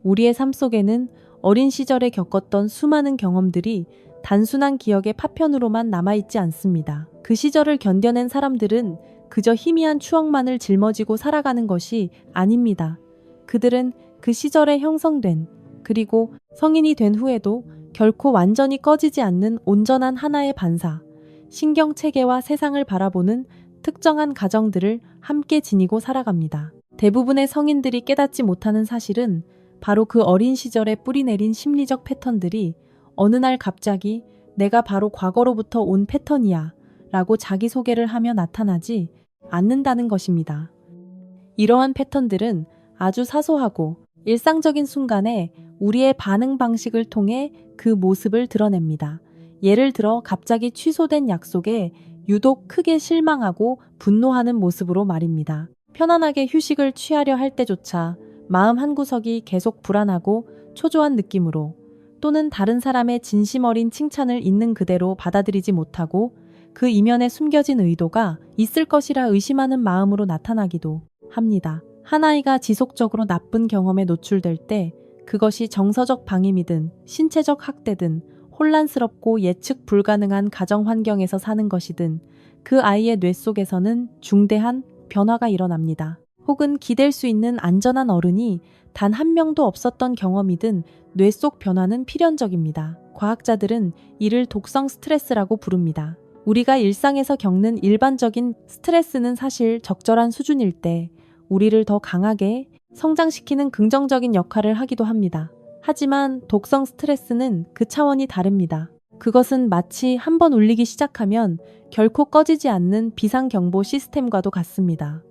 우리의 삶 속에는 어린 시절에 겪었던 수많은 경험들이 단순한 기억의 파편으로만 남아있지 않습니다. 그 시절을 견뎌낸 사람들은 그저 희미한 추억만을 짊어지고 살아가는 것이 아닙니다. 그들은 그 시절에 형성된, 그리고 성인이 된 후에도 결코 완전히 꺼지지 않는 온전한 하나의 반사, 신경체계와 세상을 바라보는 특정한 가정들을 함께 지니고 살아갑니다. 대부분의 성인들이 깨닫지 못하는 사실은 바로 그 어린 시절에 뿌리내린 심리적 패턴들이 어느 날 갑자기 내가 바로 과거로부터 온 패턴이야 라고 자기소개를 하며 나타나지 않는다는 것입니다. 이러한 패턴들은 아주 사소하고 일상적인 순간에 우리의 반응 방식을 통해 그 모습을 드러냅니다. 예를 들어 갑자기 취소된 약속에 유독 크게 실망하고 분노하는 모습으로 말입니다. 편안하게 휴식을 취하려 할 때조차 마음 한구석이 계속 불안하고 초조한 느낌으로, 또는 다른 사람의 진심 어린 칭찬을 있는 그대로 받아들이지 못하고 그 이면에 숨겨진 의도가 있을 것이라 의심하는 마음으로 나타나기도 합니다. 한 아이가 지속적으로 나쁜 경험에 노출될 때 그것이 정서적 방임이든 신체적 학대든 혼란스럽고 예측 불가능한 가정 환경에서 사는 것이든 그 아이의 뇌 속에서는 중대한 변화가 일어납니다. 혹은 기댈 수 있는 안전한 어른이 단 한 명도 없었던 경험이든 뇌 속 변화는 필연적입니다. 과학자들은 이를 독성 스트레스라고 부릅니다. 우리가 일상에서 겪는 일반적인 스트레스는 사실 적절한 수준일 때 우리를 더 강하게 성장시키는 긍정적인 역할을 하기도 합니다. 하지만 독성 스트레스는 그 차원이 다릅니다. 그것은 마치 한번 울리기 시작하면 결코 꺼지지 않는 비상경보 시스템과도 같습니다.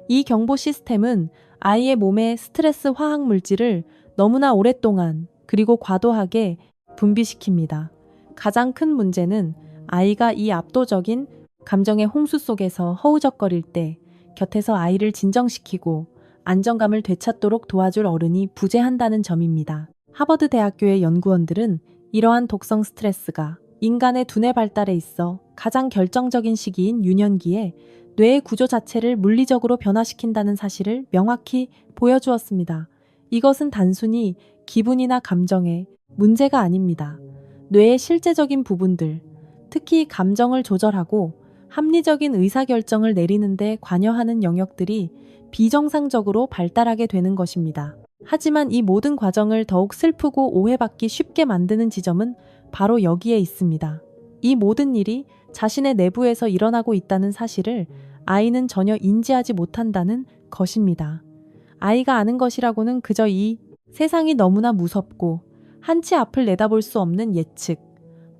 이 경보 시스템은 아이의 몸에 스트레스 화학 물질을 너무나 오랫동안 그리고 과도하게 분비시킵니다. 가장 큰 문제는 아이가 이 압도적인 감정의 홍수 속에서 허우적거릴 때 곁에서 아이를 진정시키고 안정감을 되찾도록 도와줄 어른이 부재한다는 점입니다. 하버드 대학교의 연구원들은 이러한 독성 스트레스가 인간의 두뇌 발달에 있어 가장 결정적인 시기인 유년기에 뇌의 구조 자체를 물리적으로 변화시킨다는 사실을 명확히 보여주었습니다. 이것은 단순히 기분이나 감정의 문제가 아닙니다. 뇌의 실제적인 부분들, 특히 감정을 조절하고 합리적인 의사결정을 내리는 데 관여하는 영역들이 비정상적으로 발달하게 되는 것입니다. 하지만 이 모든 과정을 더욱 슬프고 오해받기 쉽게 만드는 지점은 바로 여기에 있습니다. 이 모든 일이 자신의 내부에서 일어나고 있다는 사실을 아이는 전혀 인지하지 못한다는 것입니다. 아이가 아는 것이라고는 그저 이 세상이 너무나 무섭고 한치 앞을 내다볼 수 없는 예측,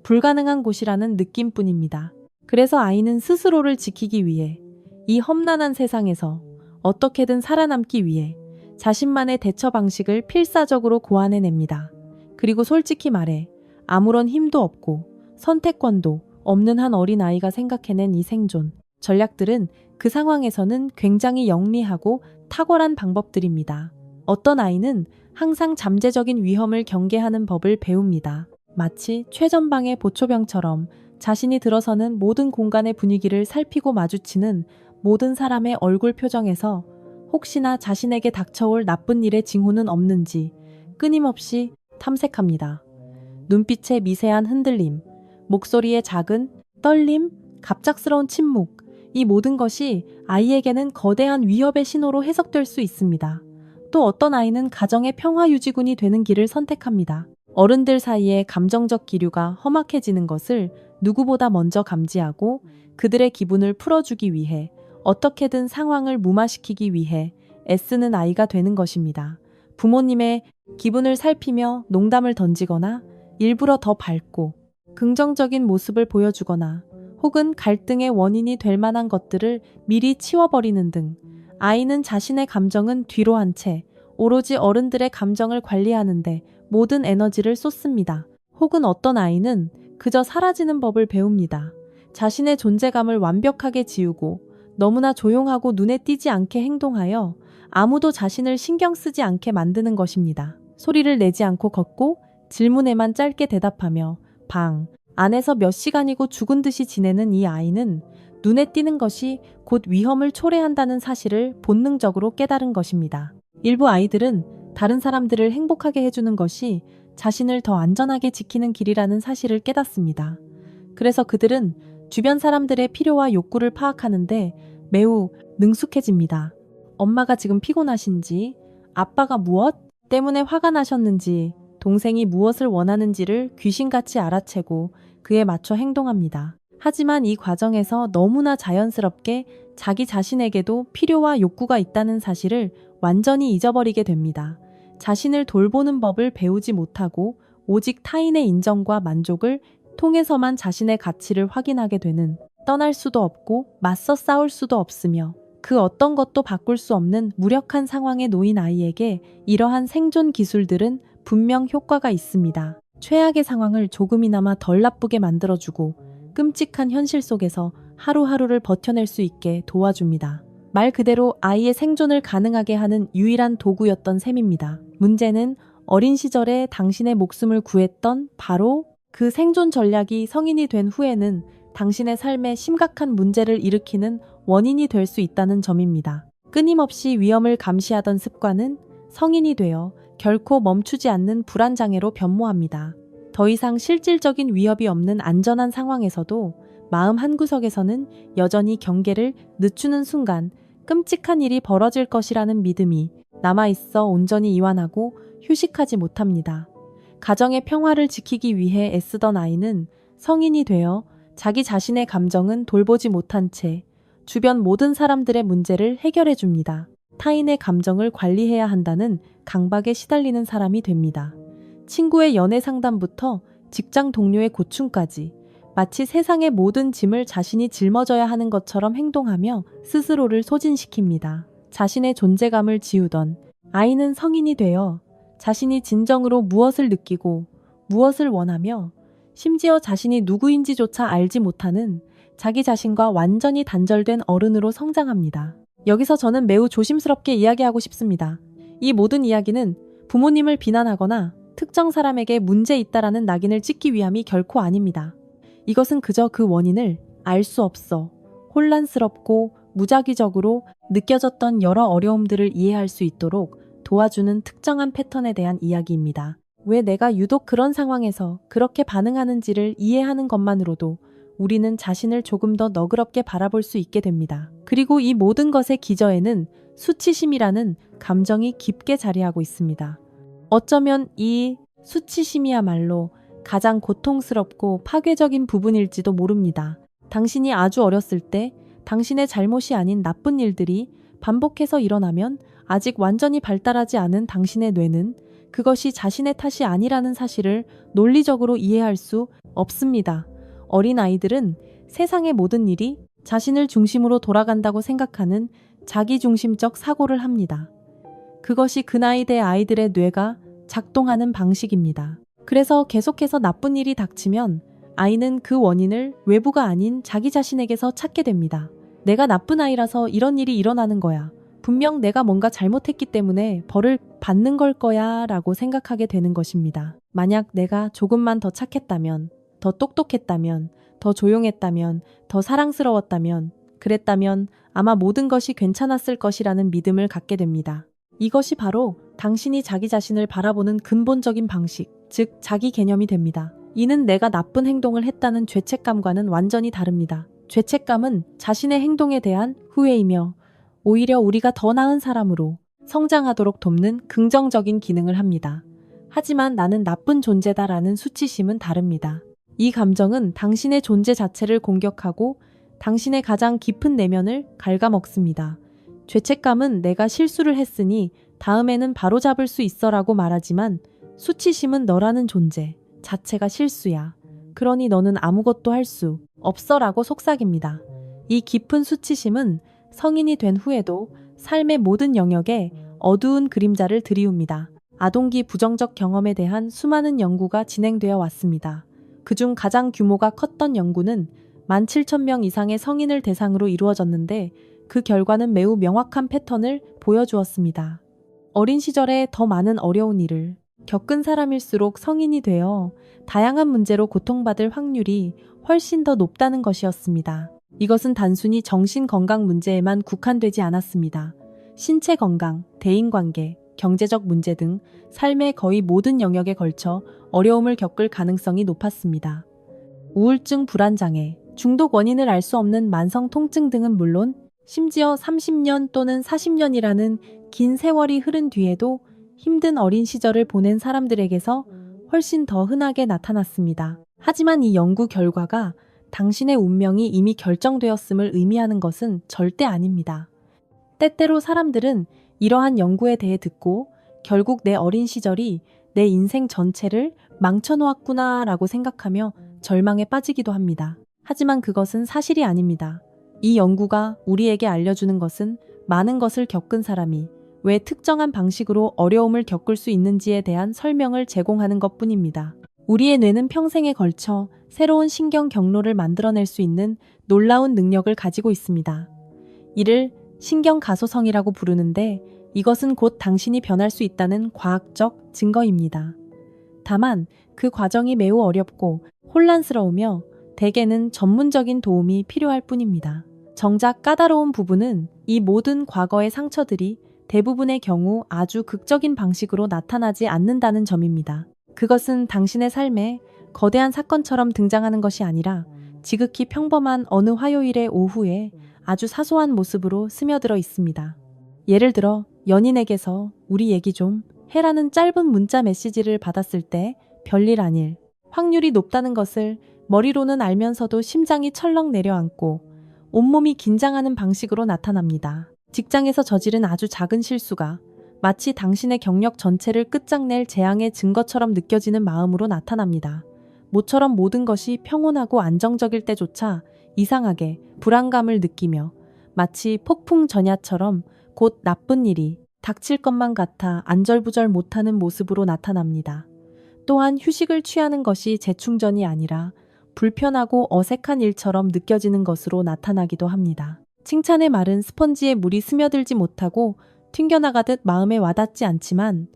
불가능한 곳이라는 느낌뿐입니다. 그래서 아이는 스스로를 지키기 위해 이 험난한 세상에서 어떻게든 살아남기 위해 자신만의 대처 방식을 필사적으로 고안해냅니다. 그리고 솔직히 말해 아무런 힘도 없고 선택권도 없는 한 어린아이가 생각해낸 이 생존 전략들은 그 상황에서는 굉장히 영리하고 탁월한 방법들입니다. 어떤 아이는 항상 잠재적인 위험을 경계하는 법을 배웁니다. 마치 최전방의 보초병처럼 자신이 들어서는 모든 공간의 분위기를 살피고 마주치는 모든 사람의 얼굴 표정에서 혹시나 자신에게 닥쳐올 나쁜 일의 징후는 없는지 끊임없이 탐색합니다. 눈빛의 미세한 흔들림, 목소리의 작은 떨림, 갑작스러운 침묵, 이 모든 것이 아이에게는 거대한 위협의 신호로 해석될 수 있습니다. 또 어떤 아이는 가정의 평화 유지군이 되는 길을 선택합니다. 어른들 사이의 감정적 기류가 험악해지는 것을 누구보다 먼저 감지하고 그들의 기분을 풀어주기 위해 어떻게든 상황을 무마시키기 위해 애쓰는 아이가 되는 것입니다. 부모님의 기분을 살피며 농담을 던지거나 일부러 더 밝고 긍정적인 모습을 보여주거나 혹은 갈등의 원인이 될 만한 것들을 미리 치워버리는 등 아이는 자신의 감정은 뒤로 한 채 오로지 어른들의 감정을 관리하는데 모든 에너지를 쏟습니다. 혹은 어떤 아이는 그저 사라지는 법을 배웁니다. 자신의 존재감을 완벽하게 지우고 너무나 조용하고 눈에 띄지 않게 행동하여 아무도 자신을 신경 쓰지 않게 만드는 것입니다. 소리를 내지 않고 걷고 질문에만 짧게 대답하며 방 안에서 몇 시간이고 죽은 듯이 지내는 이 아이는 눈에 띄는 것이 곧 위험을 초래한다는 사실을 본능적으로 깨달은 것입니다. 일부 아이들은 다른 사람들을 행복하게 해주는 것이 자신을 더 안전하게 지키는 길이라는 사실을 깨닫습니다. 그래서 그들은 주변 사람들의 필요와 욕구를 파악하는데 매우 능숙해집니다. 엄마가 지금 피곤하신지, 아빠가 무엇 때문에 화가 나셨는지, 동생이 무엇을 원하는지를 귀신같이 알아채고 그에 맞춰 행동합니다. 하지만 이 과정에서 너무나 자연스럽게 자기 자신에게도 필요와 욕구가 있다는 사실을 완전히 잊어버리게 됩니다. 자신을 돌보는 법을 배우지 못하고 오직 타인의 인정과 만족을 통해서만 자신의 가치를 확인하게 되는, 떠날 수도 없고 맞서 싸울 수도 없으며 그 어떤 것도 바꿀 수 없는 무력한 상황에 놓인 아이에게 이러한 생존 기술들은 분명 효과가 있습니다. 최악의 상황을 조금이나마 덜 나쁘게 만들어주고 끔찍한 현실 속에서 하루하루를 버텨낼 수 있게 도와줍니다. 말 그대로 아이의 생존을 가능하게 하는 유일한 도구였던 셈입니다. 문제는 어린 시절에 당신의 목숨을 구했던 바로 그 생존 전략이 성인이 된 후에는 당신의 삶에 심각한 문제를 일으키는 원인이 될 수 있다는 점입니다. 끊임없이 위험을 감시하던 습관은 성인이 되어 결코 멈추지 않는 불안장애로 변모합니다. 더 이상 실질적인 위협이 없는 안전한 상황에서도 마음 한구석에서는 여전히 경계를 늦추는 순간 끔찍한 일이 벌어질 것이라는 믿음이 남아있어 온전히 이완하고 휴식하지 못합니다. 가정의 평화를 지키기 위해 애쓰던 아이는 성인이 되어 자기 자신의 감정은 돌보지 못한 채 주변 모든 사람들의 문제를 해결해 줍니다. 타인의 감정을 관리해야 한다는 강박에 시달리는 사람이 됩니다. 친구의 연애 상담부터 직장 동료의 고충까지 마치 세상의 모든 짐을 자신이 짊어져야 하는 것처럼 행동하며 스스로를 소진시킵니다. 자신의 존재감을 지우던 아이는 성인이 되어 자신이 진정으로 무엇을 느끼고 무엇을 원하며 심지어 자신이 누구인지조차 알지 못하는 자기 자신과 완전히 단절된 어른으로 성장합니다. 여기서 저는 매우 조심스럽게 이야기하고 싶습니다. 이 모든 이야기는 부모님을 비난하거나 특정 사람에게 문제 있다라는 낙인을 찍기 위함이 결코 아닙니다. 이것은 그저 그 원인을 알 수 없어 혼란스럽고 무작위적으로 느껴졌던 여러 어려움들을 이해할 수 있도록 도와주는 특정한 패턴에 대한 이야기입니다. 왜 내가 유독 그런 상황에서 그렇게 반응하는지를 이해하는 것만으로도 우리는 자신을 조금 더 너그럽게 바라볼 수 있게 됩니다. 그리고 이 모든 것의 기저에는 수치심이라는 감정이 깊게 자리하고 있습니다. 어쩌면 이 수치심이야말로 가장 고통스럽고 파괴적인 부분일지도 모릅니다. 당신이 아주 어렸을 때 당신의 잘못이 아닌 나쁜 일들이 반복해서 일어나면 아직 완전히 발달하지 않은 당신의 뇌는 그것이 자신의 탓이 아니라는 사실을 논리적으로 이해할 수 없습니다. 어린 아이들은 세상의 모든 일이 자신을 중심으로 돌아간다고 생각하는 자기중심적 사고를 합니다. 그것이 그 나이 대 아이들의 뇌가 작동하는 방식입니다. 그래서 계속해서 나쁜 일이 닥치면 아이는 그 원인을 외부가 아닌 자기 자신에게서 찾게 됩니다. 내가 나쁜 아이라서 이런 일이 일어나는 거야. 분명 내가 뭔가 잘못했기 때문에 벌을 받는 걸 거야 라고 생각하게 되는 것입니다. 만약 내가 조금만 더 착했다면, 더 똑똑했다면, 더 조용했다면, 더 사랑스러웠다면, 그랬다면 아마 모든 것이 괜찮았을 것이라는 믿음을 갖게 됩니다. 이것이 바로 당신이 자기 자신을 바라보는 근본적인 방식, 즉 자기 개념이 됩니다. 이는 내가 나쁜 행동을 했다는 죄책감과는 완전히 다릅니다. 죄책감은 자신의 행동에 대한 후회이며 오히려 우리가 더 나은 사람으로 성장하도록 돕는 긍정적인 기능을 합니다. 하지만 나는 나쁜 존재다라는 수치심은 다릅니다. 이 감정은 당신의 존재 자체를 공격하고 당신의 가장 깊은 내면을 갉아먹습니다. 죄책감은 내가 실수를 했으니 다음에는 바로잡을 수 있어라고 말하지만 수치심은 너라는 존재 자체가 실수야. 그러니 너는 아무것도 할 수 없어라고 속삭입니다. 이 깊은 수치심은 성인이 된 후에도 삶의 모든 영역에 어두운 그림자를 들이웁니다. 아동기 부정적 경험에 대한 수많은 연구가 진행되어 왔습니다. 그중 가장 규모가 컸던 연구는 17,000명 이상의 성인을 대상으로 이루어졌는데 그 결과는 매우 명확한 패턴을 보여주었습니다. 어린 시절에 더 많은 어려운 일을 겪은 사람일수록 성인이 되어 다양한 문제로 고통받을 확률이 훨씬 더 높다는 것이었습니다. 이것은 단순히 정신 건강 문제에만 국한되지 않았습니다. 신체 건강, 대인관계, 경제적 문제 등 삶의 거의 모든 영역에 걸쳐 어려움을 겪을 가능성이 높았습니다. 우울증, 불안장애, 중독 원인을 알 수 없는 만성 통증 등은 물론 심지어 30년 또는 40년이라는 긴 세월이 흐른 뒤에도 힘든 어린 시절을 보낸 사람들에게서 훨씬 더 흔하게 나타났습니다. 하지만 이 연구 결과가 당신의 운명이 이미 결정되었음을 의미하는 것은 절대 아닙니다. 때때로 사람들은 이러한 연구에 대해 듣고 결국 내 어린 시절이 내 인생 전체를 망쳐놓았구나 라고 생각하며 절망에 빠지기도 합니다. 하지만 그것은 사실이 아닙니다. 이 연구가 우리에게 알려주는 것은 많은 것을 겪은 사람이 왜 특정한 방식으로 어려움을 겪을 수 있는지에 대한 설명을 제공하는 것뿐입니다. 우리의 뇌는 평생에 걸쳐 새로운 신경 경로를 만들어낼 수 있는 놀라운 능력을 가지고 있습니다. 이를 신경 가소성이라고 부르는데 이것은 곧 당신이 변할 수 있다는 과학적 증거입니다. 다만 그 과정이 매우 어렵고 혼란스러우며 대개는 전문적인 도움이 필요할 뿐입니다. 정작 까다로운 부분은 이 모든 과거의 상처들이 대부분의 경우 아주 극적인 방식으로 나타나지 않는다는 점입니다. 그것은 당신의 삶에 거대한 사건처럼 등장하는 것이 아니라 지극히 평범한 어느 화요일의 오후에 아주 사소한 모습으로 스며들어 있습니다. 예를 들어 연인에게서 우리 얘기 좀 해라는 짧은 문자 메시지를 받았을 때 별일 아닐 확률이 높다는 것을 머리로는 알면서도 심장이 철렁 내려앉고 온몸이 긴장하는 방식으로 나타납니다. 직장에서 저지른 아주 작은 실수가 마치 당신의 경력 전체를 끝장낼 재앙의 증거처럼 느껴지는 마음으로 나타납니다. 모처럼 모든 것이 평온하고 안정적일 때조차 이상하게 불안감을 느끼며 마치 폭풍 전야처럼 곧 나쁜 일이 닥칠 것만 같아 안절부절 못하는 모습으로 나타납니다. 또한 휴식을 취하는 것이 재충전이 아니라 불편하고 어색한 일처럼 느껴지는 것으로 나타나기도 합니다. 칭찬의 말은 스펀지에 물이 스며들지 못하고 튕겨나가듯 마음에 와닿지 않지만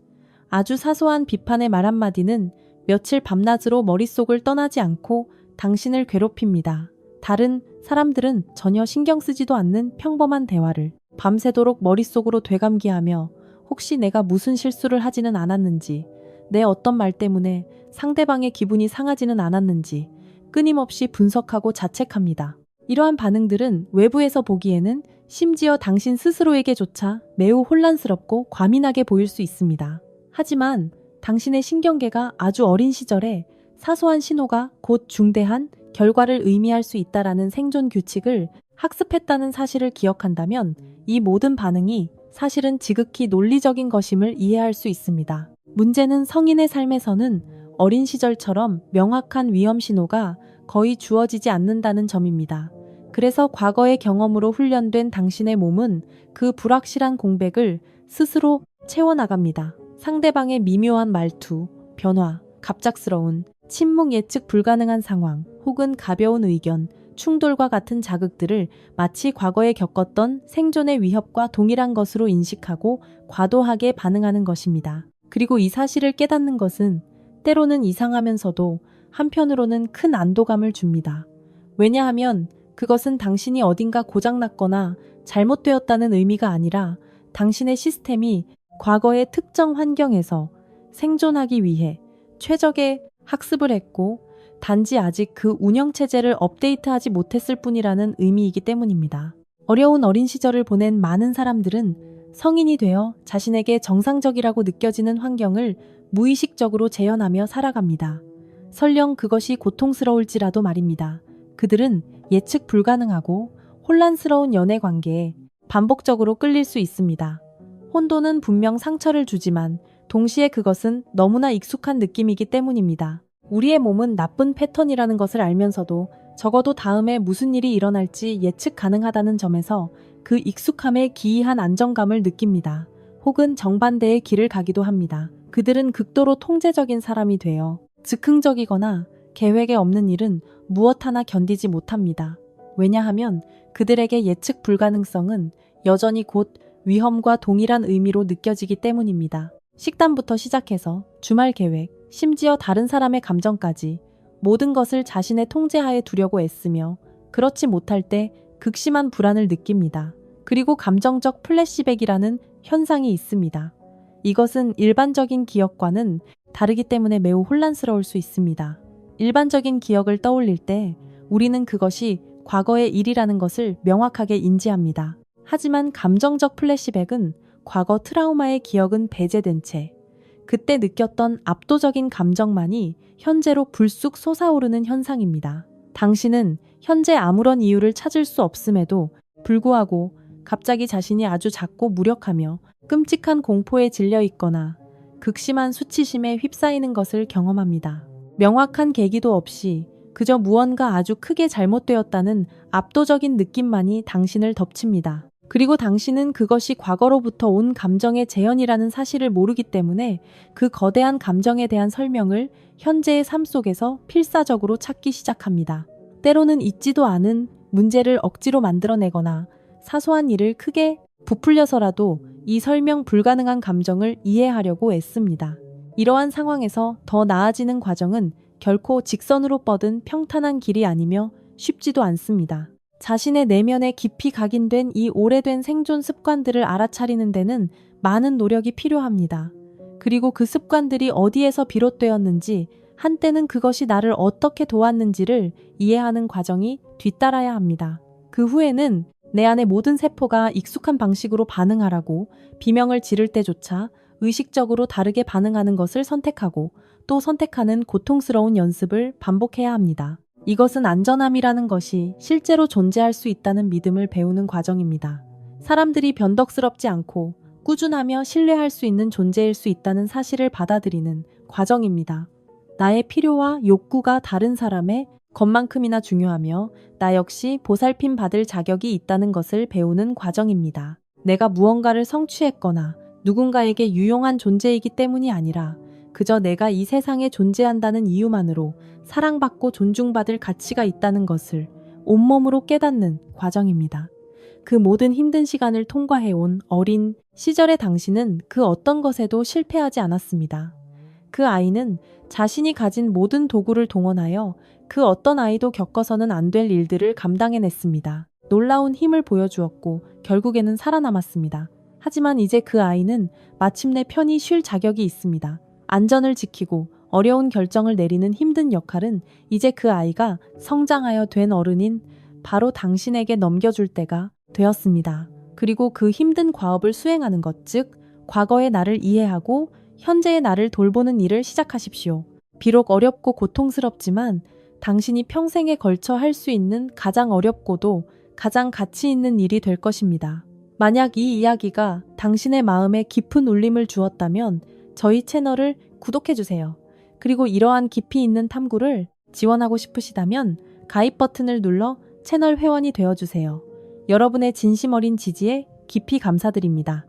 아주 사소한 비판의 말 한마디는 며칠 밤낮으로 머릿속을 떠나지 않고 당신을 괴롭힙니다. 다른 사람들은 전혀 신경 쓰지도 않는 평범한 대화를 밤새도록 머릿속으로 되감기하며 혹시 내가 무슨 실수를 하지는 않았는지, 내 어떤 말 때문에 상대방의 기분이 상하지는 않았는지 끊임없이 분석하고 자책합니다. 이러한 반응들은 외부에서 보기에는 심지어 당신 스스로에게조차 매우 혼란스럽고 과민하게 보일 수 있습니다. 하지만 당신의 신경계가 아주 어린 시절에 사소한 신호가 곧 중대한 결과를 의미할 수 있다라는 생존 규칙을 학습했다는 사실을 기억한다면 이 모든 반응이 사실은 지극히 논리적인 것임을 이해할 수 있습니다. 문제는 성인의 삶에서는 어린 시절처럼 명확한 위험 신호가 거의 주어지지 않는다는 점입니다. 그래서 과거의 경험으로 훈련된 당신의 몸은 그 불확실한 공백을 스스로 채워나갑니다. 상대방의 미묘한 말투, 변화, 갑작스러운 침묵, 예측 불가능한 상황, 혹은 가벼운 의견, 충돌과 같은 자극들을 마치 과거에 겪었던 생존의 위협과 동일한 것으로 인식하고 과도하게 반응하는 것입니다. 그리고 이 사실을 깨닫는 것은 때로는 이상하면서도 한편으로는 큰 안도감을 줍니다. 왜냐하면 그것은 당신이 어딘가 고장났거나 잘못되었다는 의미가 아니라 당신의 시스템이 과거의 특정 환경에서 생존하기 위해 최적의 학습을 했고 단지 아직 그 운영체제를 업데이트하지 못했을 뿐이라는 의미이기 때문입니다. 어려운 어린 시절을 보낸 많은 사람들은 성인이 되어 자신에게 정상적이라고 느껴지는 환경을 무의식적으로 재현하며 살아갑니다. 설령 그것이 고통스러울지라도 말입니다. 그들은 예측 불가능하고 혼란스러운 연애 관계에 반복적으로 끌릴 수 있습니다. 혼돈은 분명 상처를 주지만 동시에 그것은 너무나 익숙한 느낌이기 때문입니다. 우리의 몸은 나쁜 패턴이라는 것을 알면서도 적어도 다음에 무슨 일이 일어날지 예측 가능하다는 점에서 그 익숙함에 기이한 안정감을 느낍니다. 혹은 정반대의 길을 가기도 합니다. 그들은 극도로 통제적인 사람이 되어 즉흥적이거나 계획에 없는 일은 무엇 하나 견디지 못합니다. 왜냐하면 그들에게 예측 불가능성은 여전히 곧 위험과 동일한 의미로 느껴지기 때문입니다. 식단부터 시작해서 주말 계획, 심지어 다른 사람의 감정까지 모든 것을 자신의 통제하에 두려고 애쓰며 그렇지 못할 때 극심한 불안을 느낍니다. 그리고 감정적 플래시백이라는 현상이 있습니다. 이것은 일반적인 기억과는 다르기 때문에 매우 혼란스러울 수 있습니다. 일반적인 기억을 떠올릴 때 우리는 그것이 과거의 일이라는 것을 명확하게 인지합니다. 하지만 감정적 플래시백은 과거 트라우마의 기억은 배제된 채 그때 느꼈던 압도적인 감정만이 현재로 불쑥 솟아오르는 현상입니다. 당신은 현재 아무런 이유를 찾을 수 없음에도 불구하고 갑자기 자신이 아주 작고 무력하며 끔찍한 공포에 질려 있거나 극심한 수치심에 휩싸이는 것을 경험합니다. 명확한 계기도 없이 그저 무언가 아주 크게 잘못되었다는 압도적인 느낌만이 당신을 덮칩니다. 그리고 당신은 그것이 과거로부터 온 감정의 재현이라는 사실을 모르기 때문에 그 거대한 감정에 대한 설명을 현재의 삶 속에서 필사적으로 찾기 시작합니다. 때로는 있지도 않은 문제를 억지로 만들어내거나 사소한 일을 크게 부풀려서라도 이 설명 불가능한 감정을 이해하려고 애씁니다. 이러한 상황에서 더 나아지는 과정은 결코 직선으로 뻗은 평탄한 길이 아니며 쉽지도 않습니다. 자신의 내면에 깊이 각인된 이 오래된 생존 습관들을 알아차리는 데는 많은 노력이 필요합니다. 그리고 그 습관들이 어디에서 비롯되었는지, 한때는 그것이 나를 어떻게 도왔는지를 이해하는 과정이 뒤따라야 합니다. 그 후에는 내 안의 모든 세포가 익숙한 방식으로 반응하라고 비명을 지를 때조차 의식적으로 다르게 반응하는 것을 선택하고 또 선택하는 고통스러운 연습을 반복해야 합니다. 이것은 안전함이라는 것이 실제로 존재할 수 있다는 믿음을 배우는 과정입니다. 사람들이 변덕스럽지 않고 꾸준하며 신뢰할 수 있는 존재일 수 있다는 사실을 받아들이는 과정입니다. 나의 필요와 욕구가 다른 사람의 것만큼이나 중요하며 나 역시 보살핌 받을 자격이 있다는 것을 배우는 과정입니다. 내가 무언가를 성취했거나 누군가에게 유용한 존재이기 때문이 아니라 그저 내가 이 세상에 존재한다는 이유만으로 사랑받고 존중받을 가치가 있다는 것을 온몸으로 깨닫는 과정입니다. 그 모든 힘든 시간을 통과해온 어린 시절의 당신은 그 어떤 것에도 실패하지 않았습니다. 그 아이는 자신이 가진 모든 도구를 동원하여 그 어떤 아이도 겪어서는 안 될 일들을 감당해냈습니다. 놀라운 힘을 보여주었고 결국에는 살아남았습니다. 하지만 이제 그 아이는 마침내 편히 쉴 자격이 있습니다. 안전을 지키고 어려운 결정을 내리는 힘든 역할은 이제 그 아이가 성장하여 된 어른인 바로 당신에게 넘겨줄 때가 되었습니다. 그리고 그 힘든 과업을 수행하는 것, 즉 과거의 나를 이해하고 현재의 나를 돌보는 일을 시작하십시오. 비록 어렵고 고통스럽지만 당신이 평생에 걸쳐 할 수 있는 가장 어렵고도 가장 가치 있는 일이 될 것입니다. 만약 이 이야기가 당신의 마음에 깊은 울림을 주었다면 저희 채널을 구독해주세요. 그리고 이러한 깊이 있는 탐구를 지원하고 싶으시다면 가입 버튼을 눌러 채널 회원이 되어주세요. 여러분의 진심 어린 지지에 깊이 감사드립니다.